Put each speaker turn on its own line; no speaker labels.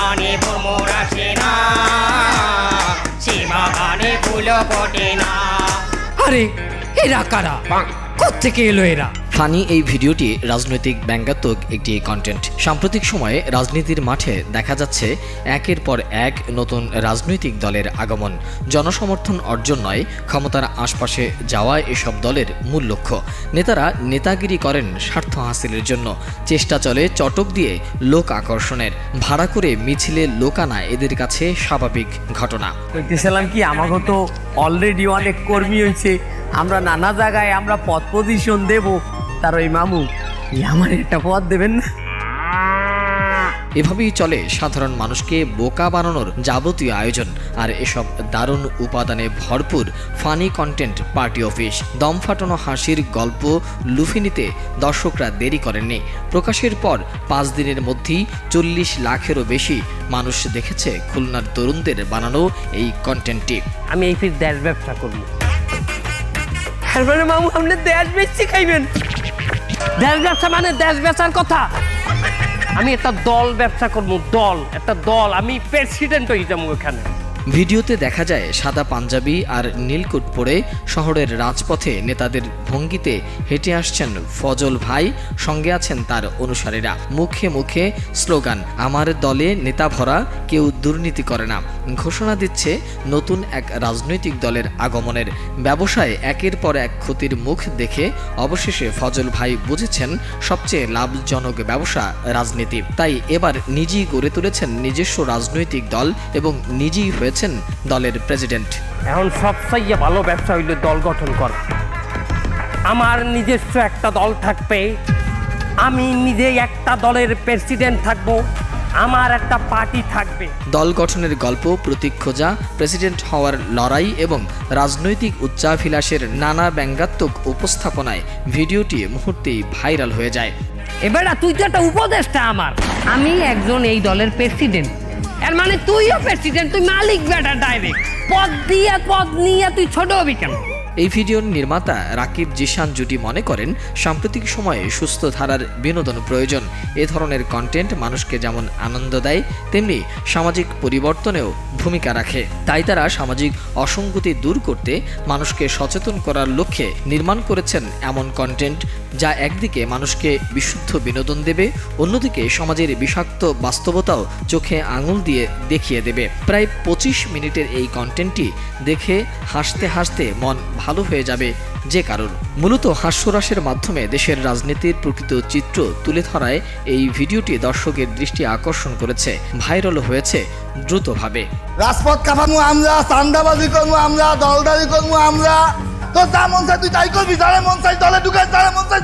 বাগানে ভ্রমর আসে না, সে বাগানে ফুল ফোটে না।
আরে এরা কারা, কোত্থেকে এলো এরা?
ফানি এই ভিডিওটি রাজনৈতিক ব্যঙ্গাত্মক একটি কন্টেন্ট। সাম্প্রতিক সময়ে রাজনীতির মাঠে দেখা যাচ্ছে একের পর এক নতুন রাজনৈতিক দলের আগমন। জনসমর্থন অর্জন নয়, ক্ষমতার আশপাশে যাওয়া এসব দলের মূল লক্ষ্য। নেতারা নেতাগিরি করেন স্বার্থ হাসিলের জন্য। চেষ্টা চলে চটক দিয়ে লোক আকর্ষণের। ভাড়া করে মিছিলে লোক আনা এদের কাছে স্বাভাবিক ঘটনা।
কইতেছিলাম কি, আমাকে তো অলরেডি অনেক কর্মী হয়েছে, আমরা নানা জায়গায় আমরা পদ পজিশন দেব, তার ওই মামু আমার একটা পদ দেবেন না?
এভাবেই চলে সাধারণ মানুষকে বোকা বানানোর যাবতীয় আয়োজন। আর এসব দারুণ উপাদানে ভরপুর ফানি কন্টেন্ট পার্টি অফিস। দম ফাটানো হাসির গল্প লুফে নিতে দর্শকরা দেরি করেননি। প্রকাশের পর 5 দিনের মধ্যেই 40 লাখেরও বেশি মানুষ দেখেছে খুলনার তরুণদের বানানো এই কন্টেন্টটি।
আমি এই ফির দেশ ব্যবসা করবো। মামু আপনি দেশ বেচছি খাইবেন? দেশ ব্যবসা মানে দেশ বেচার কথা। আমি একটা দল ব্যবসা করবো, একটা দল, আমি প্রেসিডেন্ট হয়ে যাবো ওখানে।
ভিডিওতে দেখা যায় সাদা পাঞ্জাবি আর নীলকুট পরে শহরের রাজপথে নেতাদের ভঙ্গিতে হেঁটে আসছেন ফজল ভাই, সঙ্গে আছেন তার অনুসারীরা। মুখে মুখে স্লোগান, আমার দলে নেতা ভরা, কেউ দুর্নীতি করে না। ঘোষণা দিচ্ছে নতুন এক রাজনৈতিক দলের আগমনের। ব্যবসায় একের পর এক ক্ষতির মুখ দেখে অবশেষে ফজল ভাই বুঝেছেন সবচেয়ে লাভজনক ব্যবসা রাজনীতি। তাই এবার নিজেই গড়ে তুলেছেন নিজস্ব রাজনৈতিক দল এবং নিজেই হয়েছেন দলের প্রেসিডেন্ট।
এখন সবচেয়ে ভালো ব্যবসা হইলে দল গঠন করা। আমার নিজস্ব একটা দল থাকবে, আমি নিজে একটা দলের প্রেসিডেন্ট থাকবো, আমার একটা পার্টি থাকবে।
দল গঠনের গল্প, প্রতীক খোঁজা, প্রেসিডেন্ট হওয়ার লড়াই এবং রাজনৈতিক উচ্চাভিলাষের নানা ব্যঙ্গাত্মক উপস্থাপনায় ভিডিওটি মুহূর্তেই ভাইরাল হয়ে যায়।
এবার তুই তো একটা উপদেষ্টা আমার, আমি একজন এই দলের প্রেসিডেন্ট, এর মানে তুইও প্রেসিডেন্ট, তুই মালিক বেটা ডাইরেক্ট। পদ নিয়ে তুই ছোট হবি কেন?
এই ভিডিওর নির্মাতা রাকিব জিশান জুটি মনে করেন সাম্প্রতিক সময়ে সুস্থ ধারার বিনোদন প্রয়োজন। এ ধরনের কন্টেন্ট মানুষকে যেমন আনন্দ দেয়, তেমনি সামাজিক পরিবর্তনেও ভূমিকা রাখে। তাই তারা সামাজিক অসঙ্গতি দূর করতে মানুষকে সচেতন করার লক্ষ্যে নির্মাণ করেছেন এমন কন্টেন্ট, যা একদিকে মানুষকে বিশুদ্ধ বিনোদন দেবে, অন্যদিকে সমাজের বিষাক্ত বাস্তবতাও চোখে আঙুল দিয়ে দেখিয়ে দেবে। প্রায় 25 মিনিটের এই কন্টেন্টটি দেখে হাসতে হাসতে মন ভালো হয়ে যাবে যে কারণ। মূলত হাস্যরসের মাধ্যমে দেশের রাজনীতির প্রকৃত চিত্র তুলে ধরায় এই ভিডিওটি দর্শকের দৃষ্টি আকর্ষণ করেছে, ভাইরাল হয়েছে দ্রুতভাবে।
রাজপথ কাঁপানো আমরা, চান্দাবাজি করবো আমরা, দলদারি করবো আমরা, তো যা মন চাই তুই তাই করবি, যারা মন চাই দলে ঢুকাই, যারা মন চাই